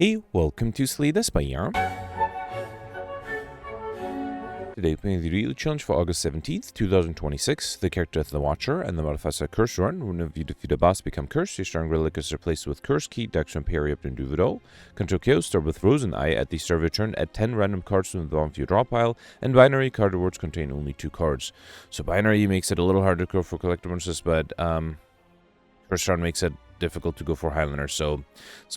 Hey, welcome to Slay Spire. Today, playing the Relic Challenge for August 17th, 2026. The character is the Watcher, and the modifiers are Curse Run. Whenever you defeat a boss, become cursed. Your strong relic is replaced with Curse Key, Darkstone Periapt, and Duvido. Control Chaos, start with FrozenEye. At the start of your turn, add 10 random cards from the bottom of your draw pile, and binary card rewards contain only 2 cards. So binary makes it a little harder to go for collector bonuses, but Curse Run makes it difficult to go for Highlander, so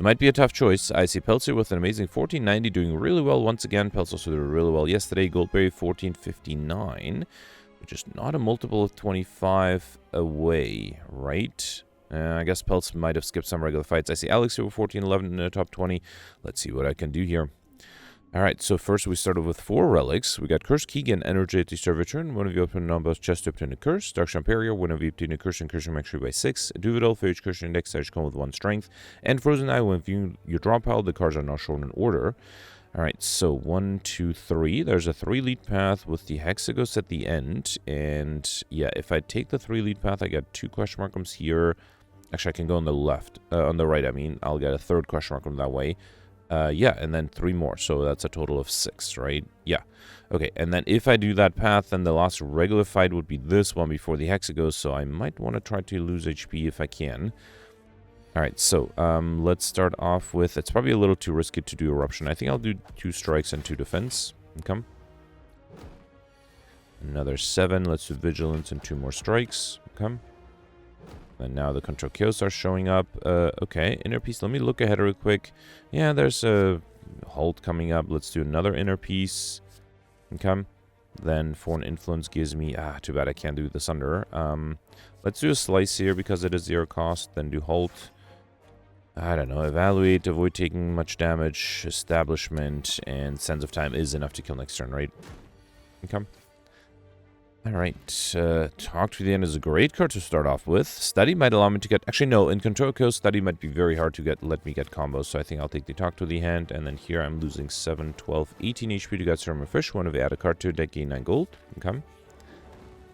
might be a tough choice. I see Peltzer with an amazing 1490 doing really well once again. Peltz also did really well yesterday. Goldberry 1459, which is not a multiple of 25 away, right? I guess Peltz might have skipped some regular fights. I see Alex here with 1411 in the top 20. Let's see what I can do here. Alright, so first we started with 4 relics. We got Curse Key, gain energy at the start of your turn. One of you open numbers chest to obtain a curse. Darkstone Periapt, one of you obtain a curse and curse max by 6. Duvido, for each curse index, I come with 1 strength. And FrozenEye, when viewing your draw pile, the cards are not shown in order. Alright, so 1, 2, 3. There's a 3 lead path with the Hexagos at the end. And yeah, if I take the 3 lead path, I get 2 question markums here. Actually, I can go on the left. On the right, I mean. I'll get a 3rd question mark that way. Yeah, and then 3 more, so that's a total of 6, right? Yeah. Okay, and then if I do that path, then the last regular fight would be this one before the Hexagos, so I might want to try to lose HP if I can. Alright, so let's start off with... It's probably a little too risky to do Eruption. I think I'll do 2 strikes and 2 defense. Come. Another 7. Let's do Vigilance and 2 more strikes. Come. And now the Control Chaos are showing up. Okay, Inner Piece. Let me look ahead real quick. Yeah, there's a Halt coming up. Let's do another Inner Piece. Okay. Then Foreign Influence gives me... too bad I can't do the Sunder. Let's do a Slice here because it is 0 cost. Then do Halt. I don't know. Evaluate, avoid taking much damage. Establishment, and Sense of Time is enough to kill next turn, right? Okay. Alright, Talk to the End is a great card to start off with. Study might allow me to get... Actually, no, in Control Chaos, Study might be very hard to let me get combos, so I think I'll take the Talk to the Hand, and then here I'm losing 7, 12, 18 HP to get Sermon Fish. One of you add a card to a deck, gain 9 gold. Okay.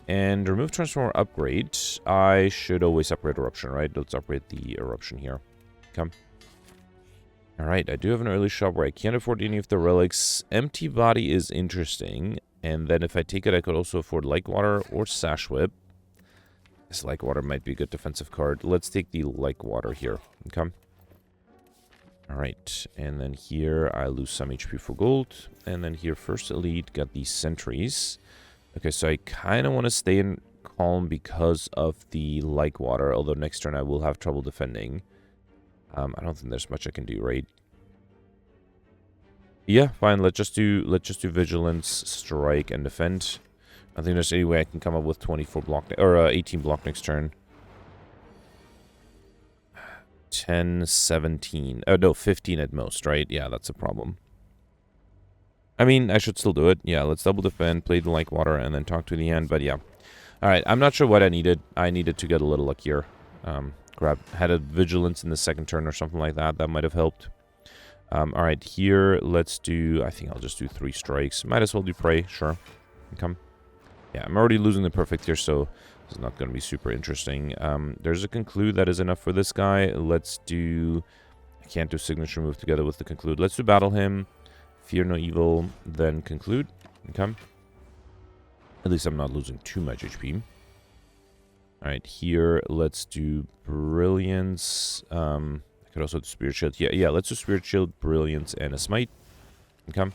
And remove Transformer upgrade. I should always upgrade Eruption, right? Let's upgrade the Eruption here. Okay. Alright, I do have an early shop where I can't afford any of the relics. Empty Body is interesting. And then if I take it, I could also afford Water or Sash Whip. This Water might be a good defensive card. Let's take the Water here. Okay. Alright. And then here I lose some HP for gold. And then here first elite got these sentries. Okay, so I kind of want to stay in calm because of the Water. Although next turn I will have trouble defending. I don't think there's much I can do, right? Yeah, fine. Let's just do Vigilance, Strike, and Defend. I think there's any way I can come up with 24 block or 18 block next turn. 10, 17. Oh no, 15 at most, right? Yeah, that's a problem. I mean, I should still do it. Yeah, let's double defend, play the Water, and then talk to the end. But yeah, all right. I'm not sure what I needed. I needed to get a little luckier. Had a Vigilance in the 2nd turn or something like that. That might have helped. Alright, here, let's do... I think I'll just do 3 strikes. Might as well do Prey, sure. Come. Yeah, I'm already losing the Perfect here, so it's not going to be super interesting. There's a Conclude that is enough for this guy. Let's do... I can't do Signature Move together with the Conclude. Let's do Battle Him, Fear No Evil, then Conclude. Okay. At least I'm not losing too much HP. Alright, here, let's do Brilliance, could also do Spirit Shield. Yeah, let's do Spirit Shield, Brilliance, and a Smite. Okay.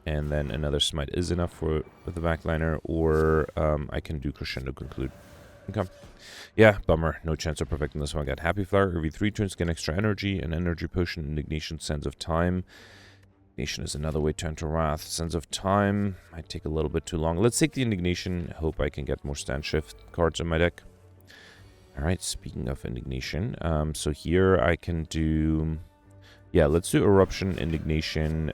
And then another Smite is enough for the backliner, or I can do Crescendo Conclude. Okay. Yeah, bummer. No chance of perfecting this one. I got Happy Flower. Every 3 turns, get extra energy, an Energy Potion, Indignation, Sense of Time. Indignation is another way to enter Wrath. Sense of Time might take a little bit too long. Let's take the Indignation. Hope I can get more Stand Shift cards in my deck. Alright, speaking of Indignation, so here I can do... Yeah, let's do Eruption, Indignation,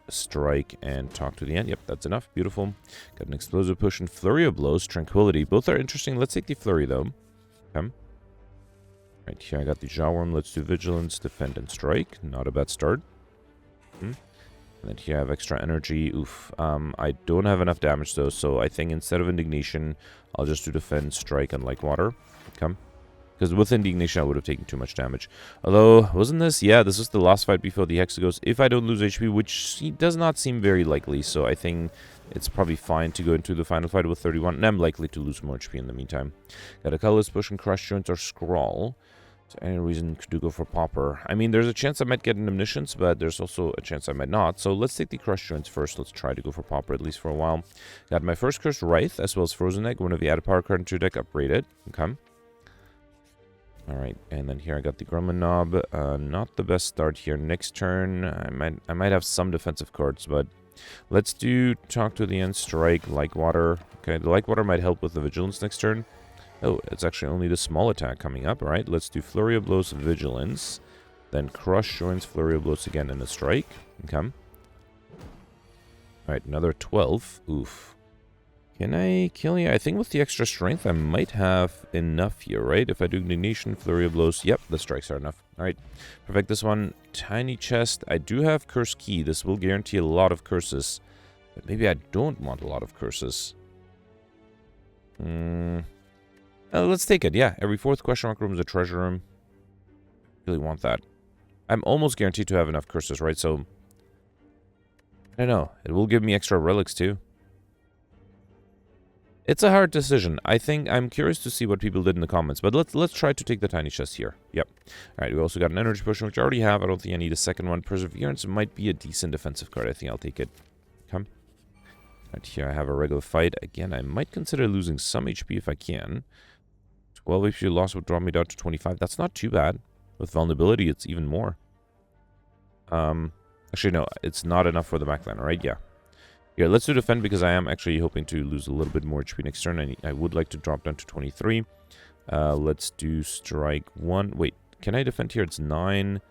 Strike, and Talk to the End. Yep, that's enough. Beautiful. Got an Explosive Potion, Flurry of Blows, Tranquility. Both are interesting. Let's take the Flurry, though. Okay. Right here I got the Jawworm. Let's do Vigilance, Defend, and Strike. Not a bad start. And then here I have extra energy. Oof. I don't have enough damage, though, so I think instead of Indignation, I'll just do Defend, Strike, and Water. Okay. Because with Indignation, I would have taken too much damage. Although, wasn't this? Yeah, this was the last fight before the Hex goes. If I don't lose HP, which does not seem very likely. So I think it's probably fine to go into the final fight with 31. And I'm likely to lose more HP in the meantime. Got a Colorless Potion, Crush Joints, or Scrawl. So any reason to go for Pauper. I mean, there's a chance I might get an Omniscience, but there's also a chance I might not. So let's take the Crush Joints first. Let's try to go for Pauper at least for a while. Got my first Cursed Wraith, as well as Frozen Egg. One of the added power card into your deck, upgraded. Okay. Alright, and then here I got the Grumman Knob. Not the best start here. Next turn, I might have some defensive cards, but let's do Talk to the End, Strike, Like Water. Okay, the Like Water might help with the Vigilance next turn. Oh, it's actually only the small attack coming up. Alright, let's do Flurry of Blows, Vigilance. Then Crush joins Flurry of Blows again in a Strike. Okay. Alright, another 12. Oof. Can I kill you? I think with the extra strength, I might have enough here, right? If I do Indignation, Flurry of Blows. Yep, the strikes are enough. All right, perfect this one. Tiny chest. I do have Curse Key. This will guarantee a lot of curses. But maybe I don't want a lot of curses. Let's take it. Yeah, every fourth question mark room is a treasure room. Really want that. I'm almost guaranteed to have enough curses, right? So, I don't know. It will give me extra relics, too. It's a hard decision. I think I'm curious to see what people did in the comments, but let's try to take the tiny chest here. Yep. All right, we also got an energy potion, which I already have. I don't think I need a second one. Perseverance might be a decent defensive card. I think I'll take it. Come. Right here, I have a regular fight. Again, I might consider losing some HP if I can. 12 HP loss would drop me down to 25. That's not too bad. With vulnerability, it's even more. Actually, no, it's not enough for the backline, right? Yeah. Here, let's do defend because I am actually hoping to lose a little bit more HP next turn. I would like to drop down to 23. Let's do strike 1. Wait, can I defend here? It's 9.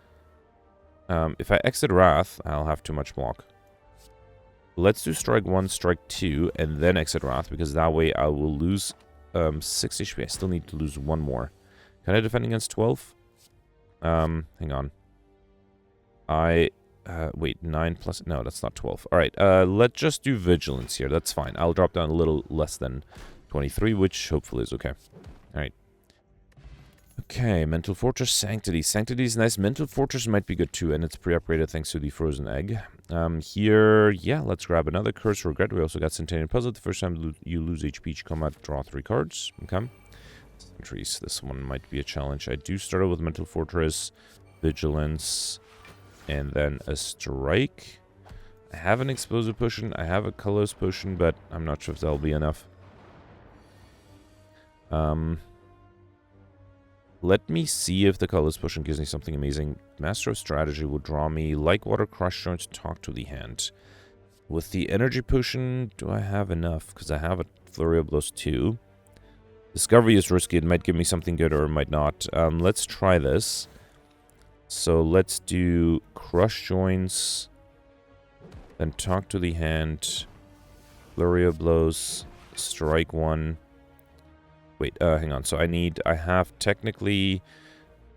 If I exit Wrath, I'll have too much block. Let's do strike 1, strike 2, and then exit Wrath because that way I will lose 6 HP. I still need to lose 1 more. Can I defend against 12? Hang on. Wait, 9 plus... No, that's not 12. Alright, let's just do Vigilance here. That's fine. I'll drop down a little less than 23, which hopefully is okay. Alright. Okay, Mental Fortress, Sanctity. Sanctity is nice. Mental Fortress might be good too, and it's pre-upgraded thanks to the Frozen Egg. Here, yeah, let's grab another Curse Regret. We also got Centennial Puzzle. The first time you lose HP each combat, draw 3 cards. Okay. Sentries. This one might be a challenge. I do start out with Mental Fortress, Vigilance... and then a strike. I have an explosive potion. I have a colorless potion, but I'm not sure if that'll be enough. Let me see if the colorless potion gives me something amazing. Master of Strategy will draw me Like Water, Crush Joints, Talk to the Hand. With the energy potion, do I have enough? Because I have a Flurry of Blows too. Discovery is risky. It might give me something good or it might not. Let's try this. So let's do Crush Joints, then Talk to the Hand, Flurry of Blows, Strike 1. Wait, hang on. So I have technically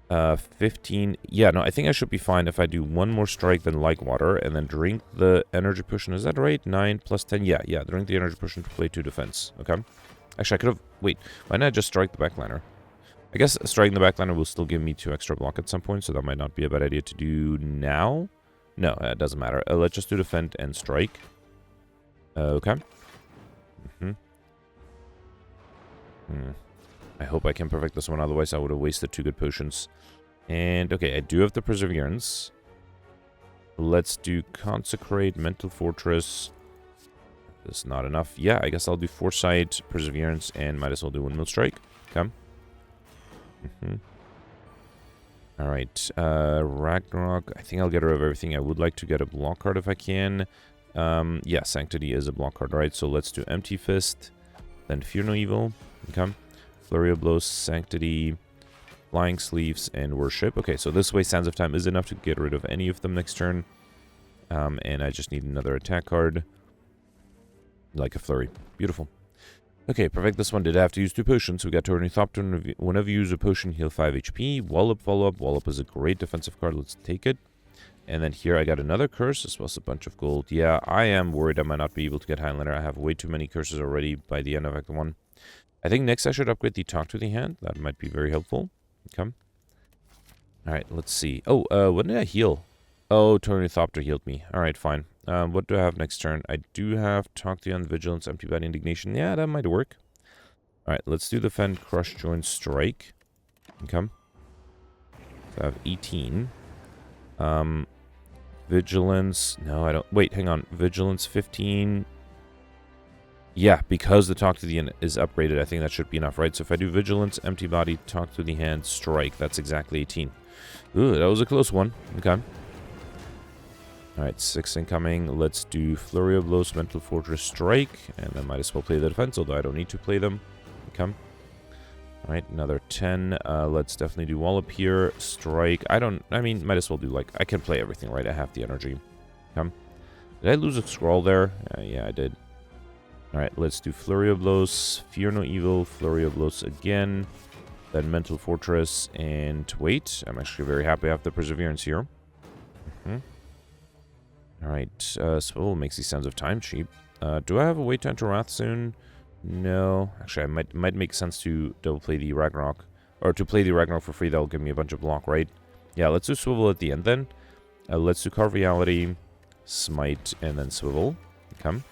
15. Yeah, no, I think I should be fine if I do 1 more strike than Like Water and then drink the energy potion. Is that right? 9 plus 10. Yeah, drink the energy potion to play 2 defense. Okay. Actually, I could have... Wait, why not just strike the backliner? I guess striking the backliner will still give me 2 extra block at some point, so that might not be a bad idea to do now. No, it doesn't matter. Let's just do defend and strike. Okay. I hope I can perfect this one, otherwise I would have wasted 2 good potions. And, okay, I do have the Perseverance. Let's do Consecrate, Mental Fortress. That's not enough. Yeah, I guess I'll do Foresight, Perseverance, and might as well do Windmill Strike. Okay. Alright, Ragnarok. I think I'll get rid of everything. I would like to get a block card if I can. Yeah, Sanctity is a block card, right? So let's do Empty Fist, then Fear No Evil. Okay. Flurry of Blows, Sanctity, Flying Sleeves, and Worship. Okay, so this way Sands of Time is enough to get rid of any of them next turn. And I just need another attack card. Like a Flurry. Beautiful. Okay, perfect. This one did have to use 2 potions. We got to Ornithopter. Whenever you use a potion, heal 5 HP. Wallop, follow-up. Wallop is a great defensive card. Let's take it. And then here I got another curse, as well as a bunch of gold. Yeah, I am worried I might not be able to get Highlander. I have way too many curses already by the end of Act 1. I think next I should upgrade the Talk to the Hand. That might be very helpful. Come. Alright, let's see. Oh, what did I heal? Oh, Tornithopter healed me. Alright, fine. What do I have next turn? I do have Talk to the End, Vigilance, Empty Body, Indignation. Yeah, that might work. Alright, let's do Defend, Crush, Join, Strike. Come. So I have 18. Vigilance. No, I don't. Wait, hang on. Vigilance 15. Yeah, because the Talk to the End is upgraded, I think that should be enough, right? So if I do Vigilance, Empty Body, Talk to the Hand, Strike, that's exactly 18. Ooh, that was a close one. Okay. Alright, 6 incoming. Let's do Flurry of Blows, Mental Fortress, Strike. And I might as well play the defense, although I don't need to play them. Okay. Alright, another 10. Let's definitely do Wallop here. Strike. I mean, might as well do, like, I can play everything, right? I have the energy. Okay. Did I lose a scroll there? Yeah, I did. Alright, let's do Flurry of Blows. Fear no evil. Flurry of Blows again. Then Mental Fortress. And wait. I'm actually very happy I have the Perseverance here. Alright, Swivel makes these Sands of Time cheap. Do I have a way to enter Wrath soon? No. Actually, I might make sense to double play the Ragnarok. Or to play the Ragnarok for free, that'll give me a bunch of block, right? Yeah, let's do Swivel at the end then. Let's do Carve Reality, Smite, and then Swivel. Come.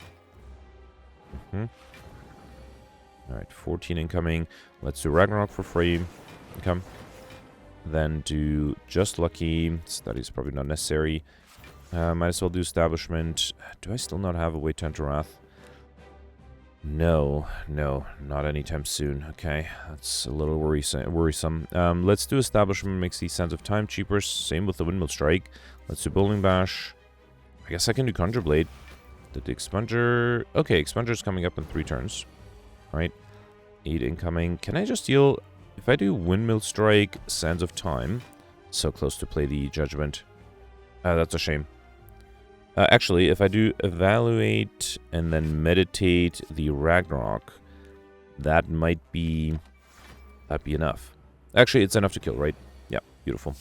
Alright, 14 incoming. Let's do Ragnarok for free. Come. Then do Just Lucky. Study's probably not necessary. Might as well do Establishment. Do I still not have a way to enter Wrath? No, not anytime soon. Okay, that's a little worrisome. Let's do Establishment, makes these Sands of Time cheaper. Same with the Windmill Strike. Let's do Bowling Bash. I guess I can do Conjure Blade. Did the Expunger... Okay, Expunger's coming up in 3 turns. Alright, 8 incoming. Can I just deal... If I do Windmill Strike, Sands of Time, so close to play the Judgment. That's a shame. Actually, if I do Evaluate and then Meditate the Ragnarok, that might be... That'd be enough. Actually, it's enough to kill, right? Yeah, beautiful.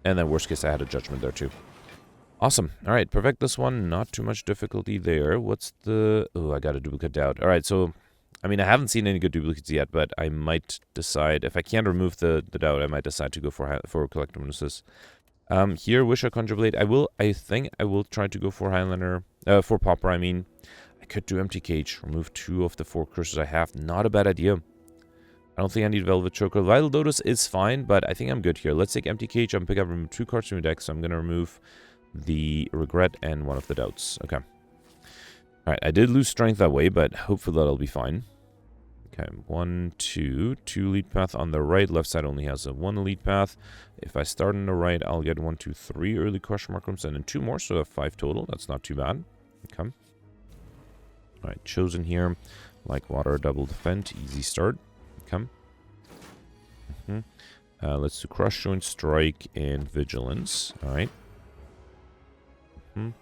And then worst case, I had a Judgment there too. Awesome. Alright, perfect this one. Not too much difficulty there. What's the... Oh, I got a Duplicate Doubt. Alright, so... I mean, I haven't seen any good duplicates yet, but I might decide... If I can't remove the doubt, I might decide to go for Collective Bonuses. Here, Wish or Conjure Blade. I think I will try to go for Highlander. For Pauper, I mean. I could do Empty Cage. Remove 2 of the 4 curses I have. Not a bad idea. I don't think I need Velvet Choker. Vital Lotus is fine, but I think I'm good here. Let's take Empty Cage. I'm pick up remove 2 cards from your deck, so I'm going to remove the Regret and 1 of the Doubts. Okay. Alright, I did lose Strength that way, but hopefully that'll be fine. Okay, 1, 2 lead path on the right. Left side only has a 1 lead path. If I start on the right, I'll get 1, 2, 3 early question mark rooms and then 2 more, so I have 5 total. That's not too bad. Okay. Alright, Chosen here. Like Water, double defend. Easy start. Okay. Let's do Crush, Joint, Strike, and Vigilance. Alright. And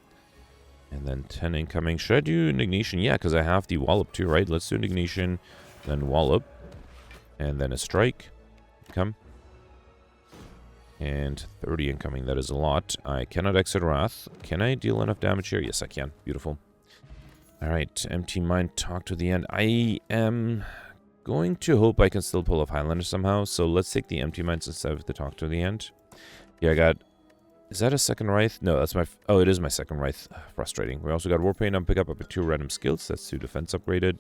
then 10 incoming. Should I do Indignation? Yeah, because I have the Wallop too, right? Let's do Indignation. Then Wallop, and then a Strike. Come. And 30 incoming, that is a lot. I cannot exit Wrath. Can I deal enough damage here? Yes, I can. Beautiful. Alright, Empty Mind, Talk to the End. I am going to hope I can still pull off Highlander somehow, so let's take the Empty Minds instead of the Talk to the End. Yeah, I got... Is that a second Wraith? No, that's my... Oh, it is my second Wraith. Frustrating. We also got Warpaint on pick up with 2 random skills. That's 2 defense upgraded.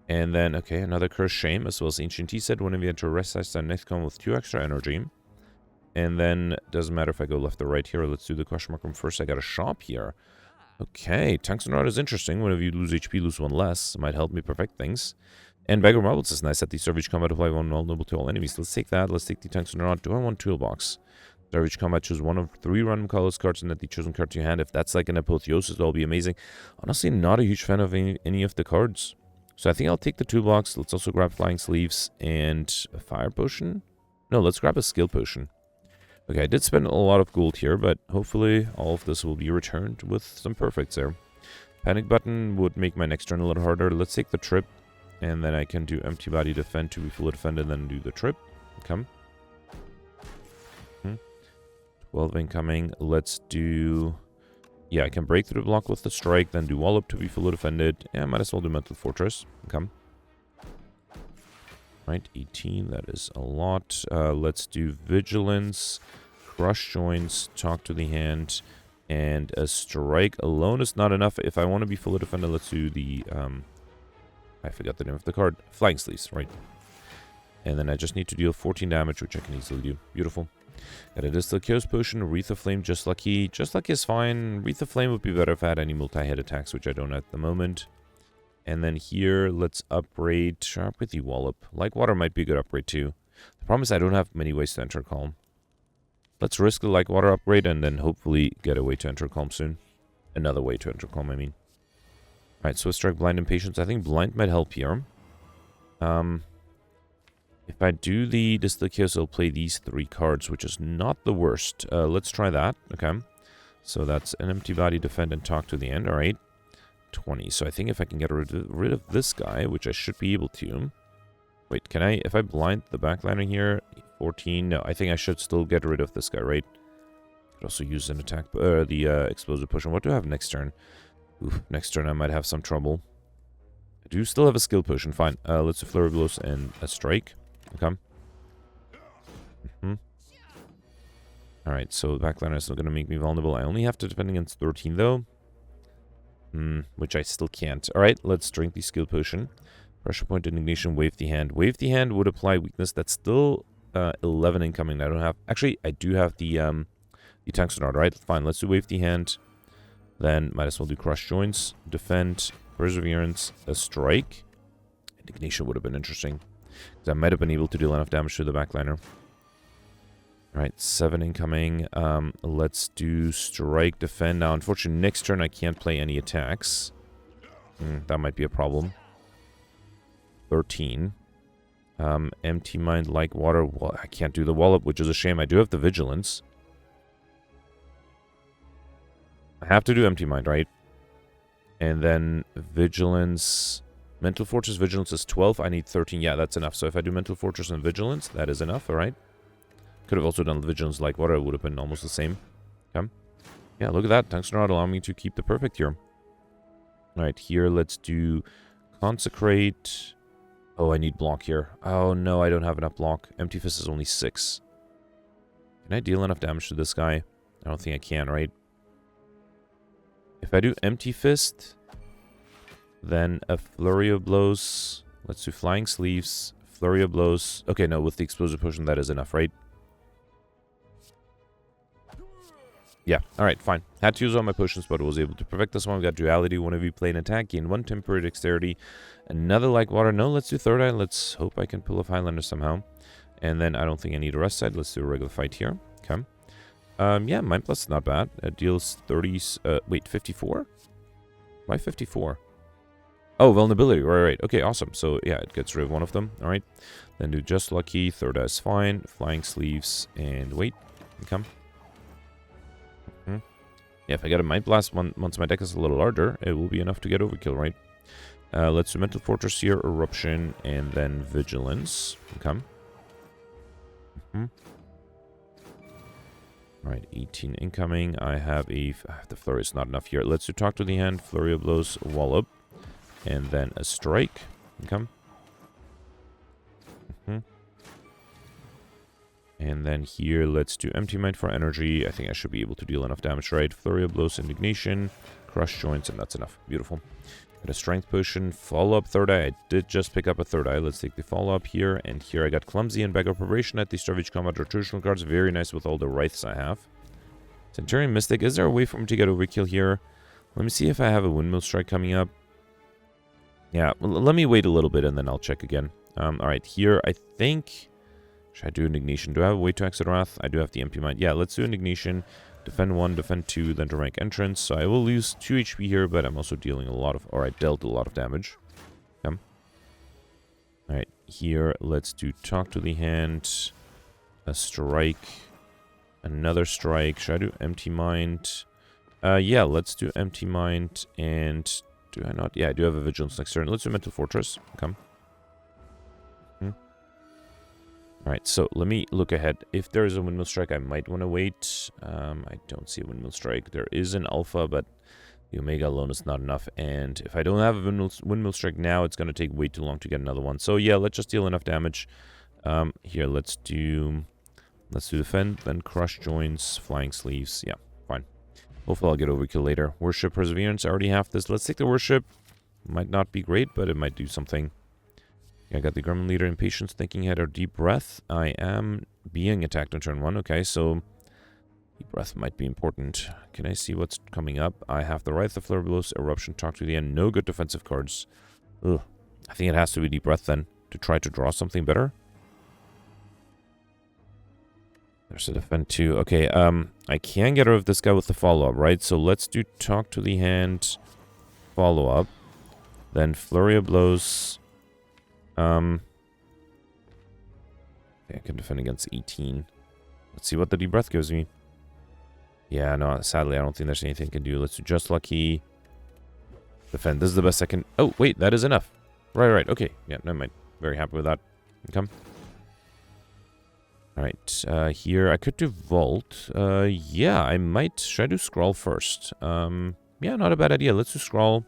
And then, okay, another Curse Shame, as well as Ancient Tea Set. Whenever you enter a rest size, then next con with 2 extra energy. And then, doesn't matter if I go left or right here. Let's do the question mark room first. I got a shop here. Okay, Tungsten Rod is interesting. Whenever you lose HP, lose 1 less. It might help me perfect things. And Beggar Marbles is nice. At the Savage Combat, apply 1 vulnerable to all enemies. Let's take that. Let's take the Tungsten Rod. Do I want Toolbox? Savage Combat, choose 1 of 3 random colors cards and add the chosen card to your hand. If that's like an Apotheosis, that'll be amazing. Honestly, not a huge fan of any of the cards. So I think I'll take the Toolbox. Let's also grab Flying Sleeves and a Fire Potion. No, let's grab a Skill Potion. Okay, I did spend a lot of gold here, but hopefully all of this will be returned with some perfects there. Panic Button would make my next turn a little harder. Let's take the Trip, and then I can do Empty Body Defend to be fully defended, and then do the Trip. Come. 12 incoming. Let's do... Yeah, I can break through the block with the Strike, then do Wallop to be fully defended. Yeah, I might as well do Mental Fortress. Come. Right, 18, that is a lot. Let's do Vigilance, Crush Joints, Talk to the Hand, and a Strike alone is not enough. If I want to be fully defended, let's do the, I forgot the name of the card. Flying Sleeves, right. And then I just need to deal 14 damage, which I can easily do. Beautiful. Got a Distilled Chaos Potion, Wreath of Flame, Just Lucky. Just Lucky is fine. Wreath of Flame would be better if I had any multi-hit attacks, which I don't at the moment. And then here, let's upgrade Sharp with the Wallop. Like Water might be a good upgrade too. The problem is I don't have many ways to enter Calm. Let's risk the Like Water upgrade and then hopefully get a way to enter Calm soon. Another way to enter Calm, I mean. Alright, Swift Strike, Blind, and Patience. I think Blind might help here. If I do the Distilled Chaos, I'll play these 3 cards, which is not the worst. Let's try that. Okay. So that's an Empty Body, Defend, and Talk to the End. Alright. 20. So I think if I can get rid of this guy, which I should be able to. Wait, can I, if I blind the backliner here, 14, no, I think I should still get rid of this guy, right? Could also use an attack, the Explosive Potion. What do I have next turn? Oof, next turn I might have some trouble. I do still have a Skill Potion, fine. Let's do Flurry Blows and a Strike. Okay. Alright, so the backliner is not going to make me vulnerable. I only have to defend against 13, though. Which I still can't. Alright, let's drink the Skill Potion. Pressure Point, Indignation, Wave the Hand. Wave the Hand would apply Weakness. That's still 11 incoming. I don't have... Actually, I do have the Tungsten Rod, right? Fine, let's do Wave the Hand. Then might as well do Crush Joints, Defend, Perseverance, a Strike. Indignation would have been interesting. Because I might have been able to deal enough damage to the backliner. Alright, 7 incoming. Let's do Strike, Defend. Now, unfortunately, next turn I can't play any attacks. That might be a problem. 13. Empty Mind, Like Water. Well, I can't do the Wallop, which is a shame. I do have the Vigilance. I have to do Empty Mind, right? And then Vigilance... Mental Fortress, Vigilance is 12. I need 13. Yeah, that's enough. So if I do Mental Fortress and Vigilance, that is enough, alright? Could have also done Vigilance Like Water. It would have been almost the same. Okay. Yeah, look at that. Tungsten Rod allowing me to keep the perfect here. Alright, here let's do Consecrate. Oh, I need block here. Oh, no, I don't have enough block. Empty Fist is only 6. Can I deal enough damage to this guy? I don't think I can, right? If I do Empty Fist, then a Flurry of Blows. Let's do Flying Sleeves, Flurry of Blows. Okay, no, with the Explosive Potion, that is enough, right? Yeah, alright, fine. Had to use all my potions, but was able to perfect this one. We got Duality. Whenever you play an attack, gain 1 temporary dexterity. Another Like Water. No, let's do Third Eye. Let's hope I can pull off Highlander somehow. And then I don't think I need a rest side. Let's do a regular fight here. Okay. Yeah, Mind Plus is not bad. It deals 30... wait, 54? Why 54? Oh, Vulnerability. Right. Okay, awesome. So, yeah, it gets rid of one of them. Alright. Then do Just Lucky. Third Eye is fine. Flying Sleeves. And wait. Okay. Yeah, if I get a Mind Blast once my deck is a little larger, it will be enough to get Overkill, right? Let's do Mental Fortress here, Eruption, and then Vigilance. Okay. Alright, 18 incoming. I have the Flurry is not enough here. Let's do Talk to the Hand, Flurry of Blows, Wallop, and then a Strike. Okay. And then here, let's do Empty Mind for energy. I think I should be able to deal enough damage, right? Flurry of Blows, Indignation, Crush Joints, and that's enough. Beautiful. Got a Strength Potion, Follow-Up, Third Eye. I did just pick up a Third Eye. Let's take the Follow-Up here. And here I got Clumsy and Beggar Preparation at the start of each combat rotational cards. Very nice with all the Wraiths I have. Centurion Mystic. Is there a way for me to get Overkill here? Let me see if I have a Windmill Strike coming up. Yeah, let me wait a little bit and then I'll check again. Alright, here I think... Should I do Indignation? Do I have a way to exit Wrath? I do have the Empty Mind. Yeah, let's do Indignation. Defend 1, defend 2, then Dramatic Entrance. So I will lose 2 HP here, but I'm also dealing a lot of... Or I dealt a lot of damage. Okay. Alright, here let's do Talk to the Hand. A Strike. Another Strike. Should I do Empty Mind? Yeah, let's do Empty Mind. And do I not? Yeah, I do have a Vigilance next turn. Let's do Mental Fortress. Okay. Alright, so let me look ahead. If there is a Windmill Strike, I might want to wait. I don't see a Windmill Strike. There is an Alpha, but The Omega alone is not enough, and if I don't have a windmill strike now, it's going to take way too long to get another one. So yeah, let's just deal enough damage. Here, let's do defend, then crush joints, flying sleeves. Yeah, fine. Hopefully I'll get overkill later. Worship Perseverance, I already have this. Let's take the Worship. Might not be great, but it might do something. Yeah, I got the Gremlin Leader, Impatience, Thinking Head, or Deep Breath. I am being attacked on turn 1. Okay, so Deep Breath might be important. Can I see what's coming up? I have the Wrath of Flurry Blows, Eruption, Talk to the End. No good defensive cards. Ugh. I think it has to be Deep Breath then, to try to draw something better. There's a defend 2. Okay, I can get rid of this guy with the follow-up, right? So let's do Talk to the Hand, follow-up. Then Flurry of Blows. Okay, I can defend against 18. Let's see what the Deep Breath gives me. Yeah, no, sadly, I don't think there's anything I can do. Let's do Just Lucky. Defend. This is the best I can... Oh, wait, that is enough. Right. Okay. Yeah, never mind. Very happy with that. Come. Alright, here, I could do Vault. Yeah, I might... Should I do Scrawl first? Yeah, not a bad idea. Let's do Scrawl.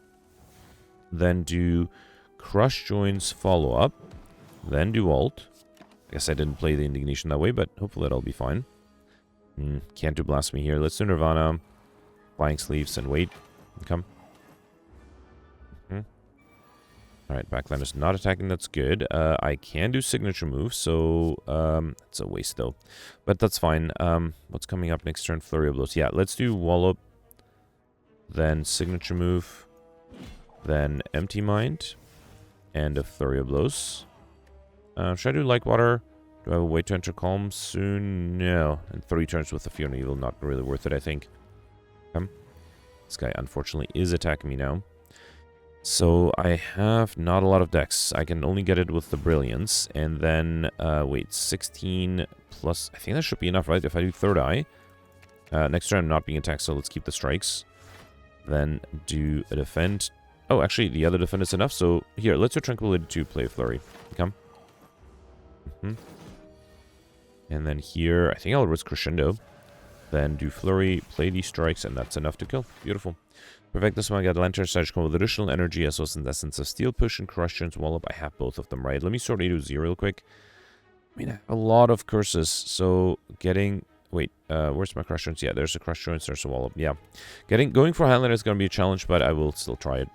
Then do Crush Joints, follow up. Then do Vault. I guess I didn't play the Indignation that way, but hopefully that'll be fine. Can't do Blasphemy here. Let's do Nirvana. Flying Sleeves and wait. Come. Alright, Backline is not attacking. That's good. I can do Signature Move, so it's a waste though. But that's fine. What's coming up next turn? Flurry of Blows. Yeah, let's do Wallop. Then Signature Move. Then Empty Mind. And a Flurry of Blows. Should I do Like Water? Do I have a way to enter Calm soon? No. And 3 turns with the Fear and Evil, not really worth it, I think. This guy, unfortunately, is attacking me now. So I have not a lot of decks. I can only get it with the Brilliance. And then, wait, 16 plus... I think that should be enough, right? If I do Third Eye. Next turn I'm not being attacked, so let's keep the strikes. Then do a Defend. Oh, actually, the other Defend is enough. So here, let's do Tranquility to play Flurry. Come. And then here, I think I'll risk Crescendo. Then do Flurry, play these strikes, and that's enough to kill. Beautiful. Perfect. This one I got Lantern Surge with additional energy as well as Essence of Steel Push and Crush Joints Wallop. I have both of them, right? Let me sort A to Z real quick. I mean, I have a lot of curses, so getting... Wait, where's my Crush Joints? Yeah, there's a Crush Joints, there's a Wallop. Yeah. Going for Highlander is going to be a challenge, but I will still try it.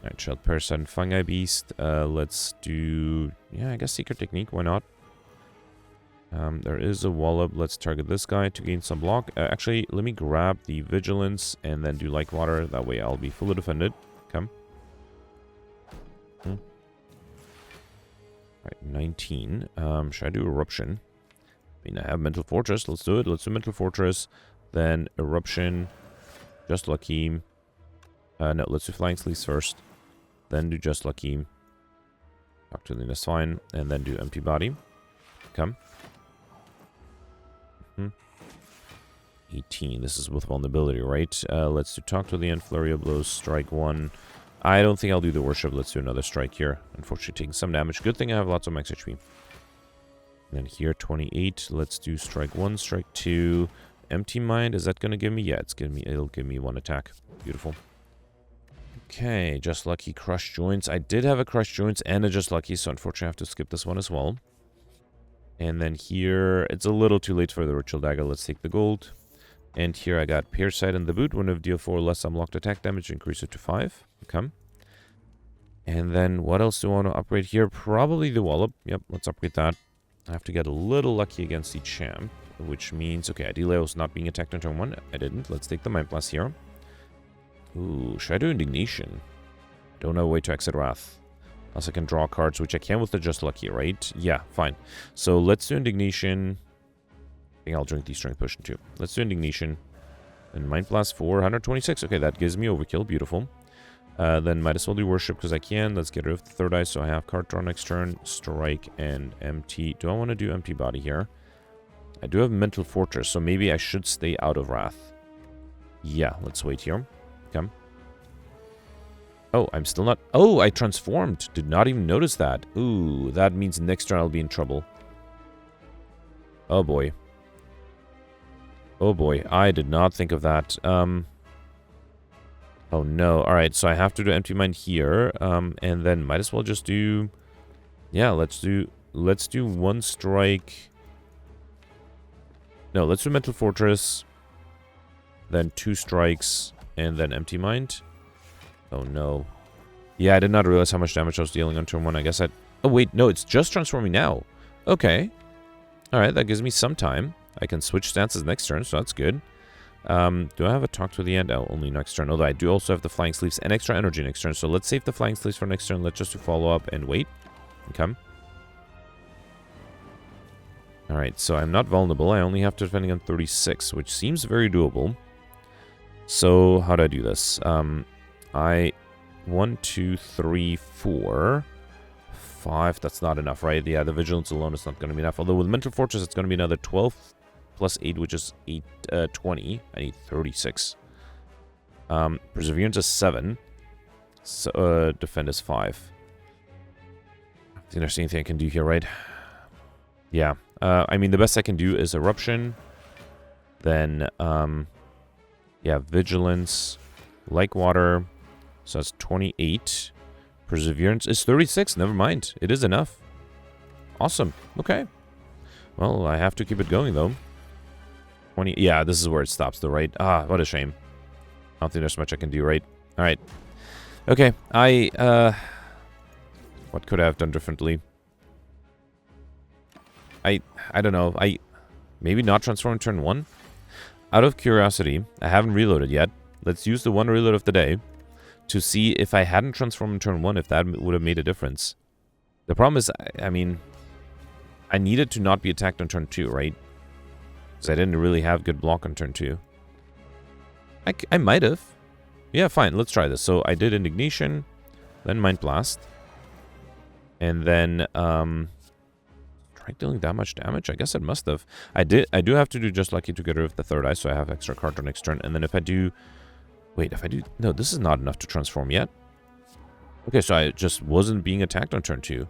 Alright, Child Parasite and Fungi Beast. Let's do... Yeah, I guess Secret Technique, why not? There is a Wallop. Let's target this guy to gain some block. Actually, let me grab the Vigilance and then do Like Water. That way I'll be fully defended. Come. Alright, 19. Should I do Eruption? I mean, I have Mental Fortress. Let's do it. Let's do Mental Fortress. Then Eruption. Just Lucky. No, let's do Flying Sleeves first. Then do Just Lucky. Talk to the that's fine. And then do Empty Body. Come. 18. This is with vulnerability, right? Let's do Talk to the End, Flurry of Blows, Strike 1. I don't think I'll do the Worship. Let's do another Strike here. Unfortunately, taking some damage. Good thing I have lots of max HP. And then here, 28. Let's do Strike 1, Strike 2. Empty Mind. Is that going to give me? Yeah, it'll give me 1 attack. Beautiful. Okay, Just Lucky, Crush Joints. I did have a Crush Joints and a Just Lucky, so unfortunately I have to skip this one as well. And then here, it's a little too late for the Ritual Dagger. Let's take the gold. And here I got Parasite in the boot. When of deal 4 less unlocked attack damage, increase it to 5. Okay. And then what else do I want to upgrade here? Probably the Wallop. Yep, let's upgrade that. I have to get a little lucky against the Champ, which means, okay, ideally I was not being attacked on turn 1. I didn't. Let's take the Mind Blast here. Ooh, should I do Indignation? Don't know a way to exit Wrath. Unless I can draw cards, which I can with the Just Lucky, right? Yeah, fine. So let's do Indignation. I think I'll drink the Strength Potion too. Let's do Indignation. And Mind Blast for 126. Okay, that gives me Overkill. Beautiful. Then might as well do Worship because I can. Let's get rid of the Third Eye. So I have card draw next turn, Strike, and Empty. Do I want to do Empty Body here? I do have Mental Fortress, so maybe I should stay out of Wrath. Yeah, let's wait here. Come. Oh, I'm still not... Oh, I transformed. Did not even notice that. Ooh, that means next turn I'll be in trouble. Oh, boy. Oh, boy. I did not think of that. Oh no. Alright, so I have to do empty mind here. And then might as well just do... Yeah, let's do one strike. No, let's do Mental Fortress. Then 2 strikes. And then empty mind. Oh no. Yeah, I did not realize how much damage I was dealing on turn 1. I guess I... Oh wait, no, it's just transforming now. Okay. Alright, that gives me some time. I can switch stances next turn, so that's good. Do I have a talk to the end? Oh, only next turn. Although I do also have the flying sleeves and extra energy next turn. So let's save the flying sleeves for next turn. Let's just do follow up and wait. Okay. Alright, so I'm not vulnerable. I only have to defending on 36, which seems very doable. So, how do I do this? 1, 2, 3, 4, 5. That's not enough, right? Yeah, the vigilance alone is not going to be enough. Although with Mental Fortress, it's going to be another 12 plus 8, which is 20. I need 36. Perseverance is 7. So, defend is 5. I think there's anything I can do here, right? Yeah. I mean, the best I can do is Eruption. Then, yeah, Vigilance. Like Water. So that's 28. Perseverance is 36. Never mind. It is enough. Awesome. Okay. Well, I have to keep it going, though. 20. Yeah, this is where it stops, though, right? Ah, what a shame. I don't think there's much I can do, right? All right. Okay. What could I have done differently? I don't know. Maybe not transform turn 1? Out of curiosity, I haven't reloaded yet. Let's use the one reload of the day to see if I hadn't transformed in turn 1, if that would have made a difference. The problem is, I mean, I needed to not be attacked on turn 2, right? Because I didn't really have good block on turn 2. I might have. Yeah, fine. Let's try this. So I did Indignation, then Mind Blast, and then tried dealing that much damage. I guess it must have. I do have to do Just Lucky to get rid of the third eye, so I have extra card on next turn. And then if I do, wait, if I do, no, this is not enough to transform yet. Okay, so I just wasn't being attacked on turn 2.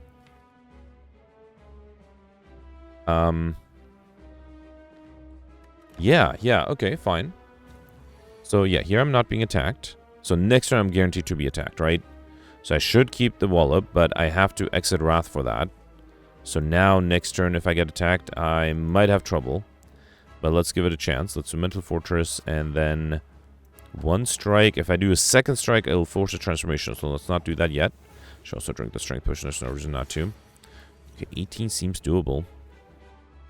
Yeah, okay, fine. So yeah, here I'm not being attacked. So next turn I'm guaranteed to be attacked, right? So I should keep the Wallop, but I have to exit Wrath for that. So now next turn if I get attacked, I might have trouble. But let's give it a chance. Let's do Mental Fortress and then 1 strike. If I do a 2nd strike, it'll force a transformation. So let's not do that yet. Should also drink the Strength Potion. There's no reason not to. Okay, 18 seems doable.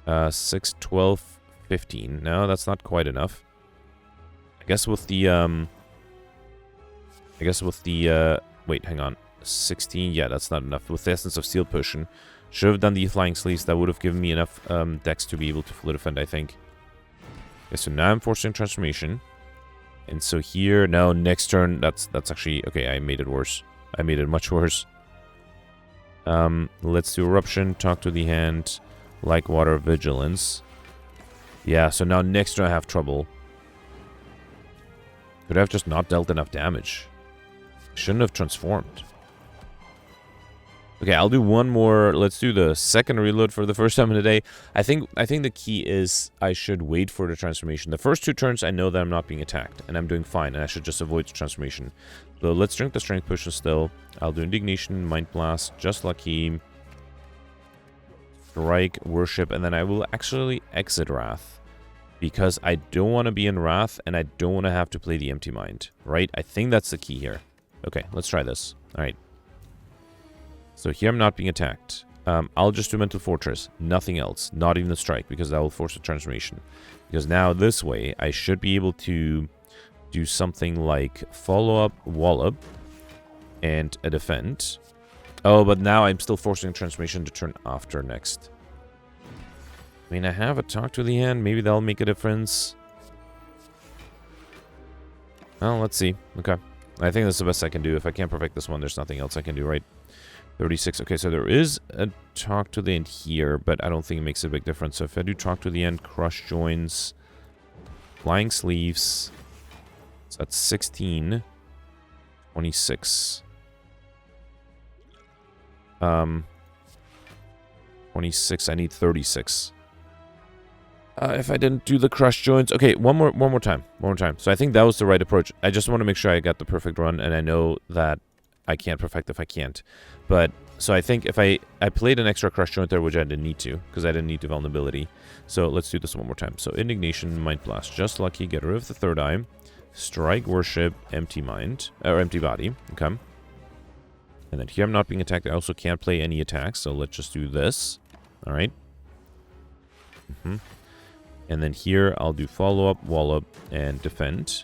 6, 12, 15. No, that's not quite enough. I guess with the, wait, hang on. 16, yeah, that's not enough. With the Essence of Steel Potion, should have done the Flying Sleeves. That would have given me enough dex to be able to fully defend, I think. Okay, so now I'm forcing transformation. And so here, now next turn, that's actually, okay, I made it worse. I made it much worse. Let's do Eruption, Talk to the Hand, Like Water, Vigilance. Yeah, so now next turn I have trouble. Could I have just not dealt enough damage? Shouldn't have transformed. Okay, I'll do one more. Let's do the 2nd reload for the first time in the day. I think the key is I should wait for the transformation. The first 2 turns, I know that I'm not being attacked, and I'm doing fine, and I should just avoid the transformation. So let's drink the Strength Potion still. I'll do Indignation, Mind Blast, Just Lucky, Strike, Worship, and then I will actually exit Wrath. Because I don't want to be in Wrath, and I don't want to have to play the Empty Mind, right? I think that's the key here. Okay, let's try this. All right. So here I'm not being attacked. I'll just do Mental Fortress. Nothing else. Not even a strike, because that will force a transformation. Because now this way, I should be able to do something like follow-up, Wallop, and a defend. Oh, but now I'm still forcing a transformation to turn after next. I mean, I have a Talk to the Hand. Maybe that'll make a difference. Well, let's see. Okay. I think that's the best I can do. If I can't perfect this one, there's nothing else I can do, right? 36. Okay, so there is a Talk to the End here, but I don't think it makes a big difference. So if I do Talk to the End, Crush Joins, Flying Sleeves, so that's 16, 26. 26, I need 36. If I didn't do the crush joints. Okay, one more time. So I think that was the right approach. I just want to make sure I got the perfect run, and I know that I can't perfect if I can't. But, so I think if I played an extra crush joint there, which I didn't need to, because I didn't need the vulnerability. So let's do this one more time. So Indignation, Mind Blast, Just Lucky, get rid of the third eye, Strike, Worship, Empty Mind, or Empty Body, okay. And then here I'm not being attacked. I also can't play any attacks, so let's just do this. Alright. And then here, I'll do follow-up, wallop, and defend.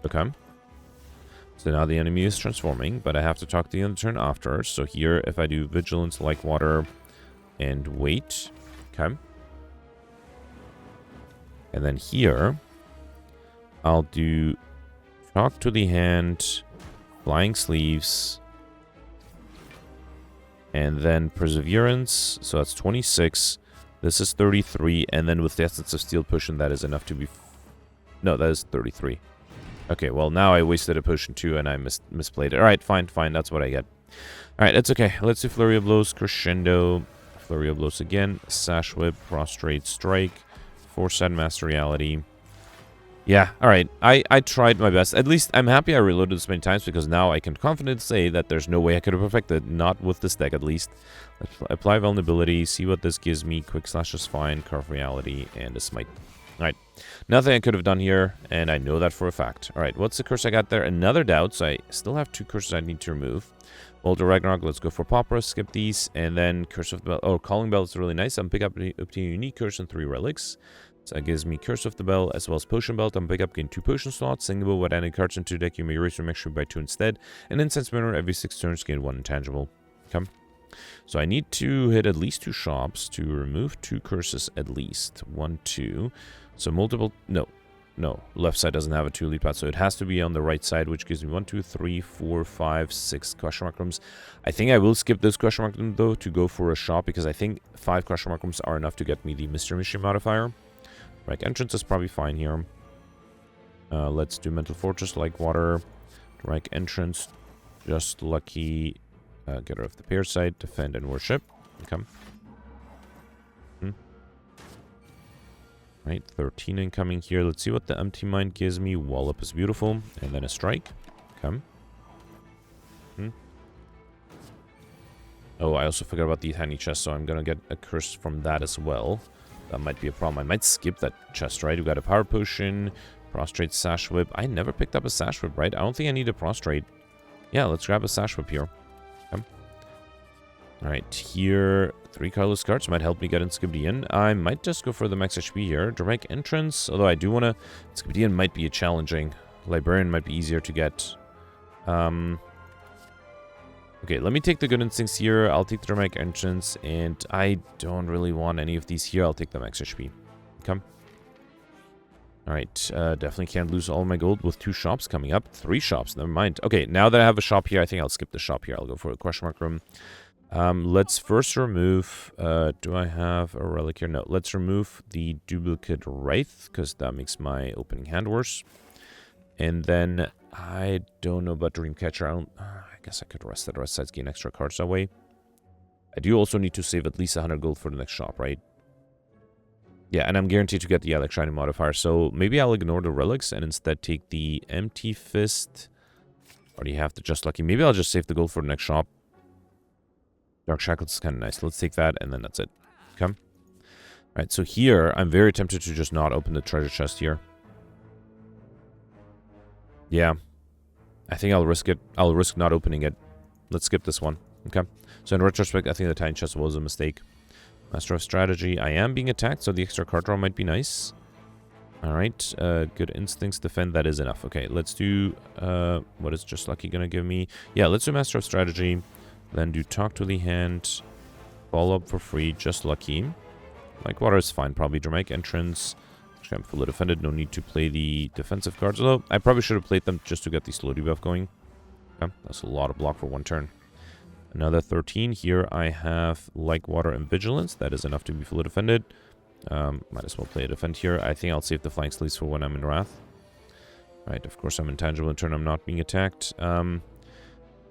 Okay. So now the enemy is transforming, but I have to talk to the other turn after. So here, if I do vigilance, like water, and wait. Okay. And then here, I'll do talk to the hand, flying sleeves, and then perseverance. So that's 26. This is 33, and then with the Essence of Steel potion, that is enough to be... No, that is 33. Okay, well, now I wasted a potion too, and I misplayed it. Alright, fine, that's what I get. Alright, that's okay. Let's do Flurry of Blows, Crescendo, Flurry of Blows again, Sash Whip, Prostrate, Strike, Foresight, Master Reality. Yeah, alright. I tried my best. At least I'm happy I reloaded this many times, because now I can confidently say that there's no way I could have perfected, not with this deck at least. Let's apply Vulnerability, see what this gives me. Quick Slash is fine, Carve Reality, and a Smite. Alright, nothing I could have done here, and I know that for a fact. Alright, what's the curse I got there? Another Doubt, so I still have 2 curses I need to remove. Boulder Ragnarok, let's go for Pauperous, skip these, and then Curse of the Bell. Oh, Calling Bell is really nice. I'm pick up a unique curse and 3 relics. So that gives me Curse of the Bell as well as Potion Belt. I'm pick up gain 2 potion slots. Singable with adding cards into deck. You may erase your mixture by 2 instead. And Incense Mirror every 6 turns gain 1 intangible. Okay. So I need to hit at least 2 shops to remove 2 curses at least. 1, 2. So multiple... No. Left side doesn't have a 2 lead path, so it has to be on the right side, which gives me 1, 2, 3, 4, 5, 6 question mark rooms. I think I will skip this question mark room, though, to go for a shop, because I think 5 question mark rooms are enough to get me the Mystery Machine modifier. Right, entrance is probably fine here. Let's do Mental Fortress, like water. Right, entrance, Just Lucky. Get rid of the Parasite, defend and worship. Okay. Right, 13 incoming here. Let's see what the Empty Mind gives me. Wallop is beautiful. And then a strike. Okay. Oh, I also forgot about the tiny chest, so I'm gonna get a curse from that as well. That might be a problem. I might skip that chest, right? We got a Power Potion, Prostrate, Sash Whip. I never picked up a Sash Whip, right? I don't think I need a Prostrate. Yeah, let's grab a Sash Whip here. Okay. Alright, here, 3 colorless cards might help me get in Skibdian. I might just go for the max HP here. Dramatic Entrance, although I do want to... Skibdian might be challenging. Librarian might be easier to get. Okay, let me take the Good Instincts here. I'll take the Dramatic Entrance, and I don't really want any of these here. I'll take the max HP. Okay. Alright, definitely can't lose all my gold with 2 shops coming up. 3 shops, never mind. Okay, now that I have a shop here, I think I'll skip the shop here. I'll go for a question mark room. Let's first remove... do I have a relic here? No, let's remove the duplicate Wraith, because that makes my opening hand worse. And then, I don't know about Dreamcatcher. I guess I could rest that. Rest sides gain extra cards that way. I do also need to save at least 100 gold for the next shop, right? Yeah, and I'm guaranteed to get the Relic Shiny modifier, so maybe I'll ignore the relics and instead take the Empty Fist. Already have the Just Lucky. Maybe I'll just save the gold for the next shop. Dark Shackles is kind of nice. Let's take that, and then that's it. Okay. Alright, so here, I'm very tempted to just not open the treasure chest here. Yeah. I think I'll risk it. I'll risk not opening it. Let's skip this one. Okay. So in retrospect, I think the tiny chest was a mistake. Master of Strategy. I am being attacked, so the extra card draw might be nice. Alright. Good Instincts. Defend. That is enough. Okay, let's do... what is Just Lucky gonna give me? Yeah, let's do Master of Strategy. Then do Talk to the Hand. Follow up for free. Just Lucky. Like water is fine. Probably Dramatic Entrance. Actually, I'm fully defended. No need to play the defensive cards. Although, I probably should have played them just to get the slow debuff going. Okay, that's a lot of block for 1 turn. Another 13. Here I have Like Water and Vigilance. That is enough to be fully defended. Might as well play a defend here. I think I'll save the Flying Sleeves for when I'm in Wrath. Right, of course I'm intangible in turn. I'm not being attacked.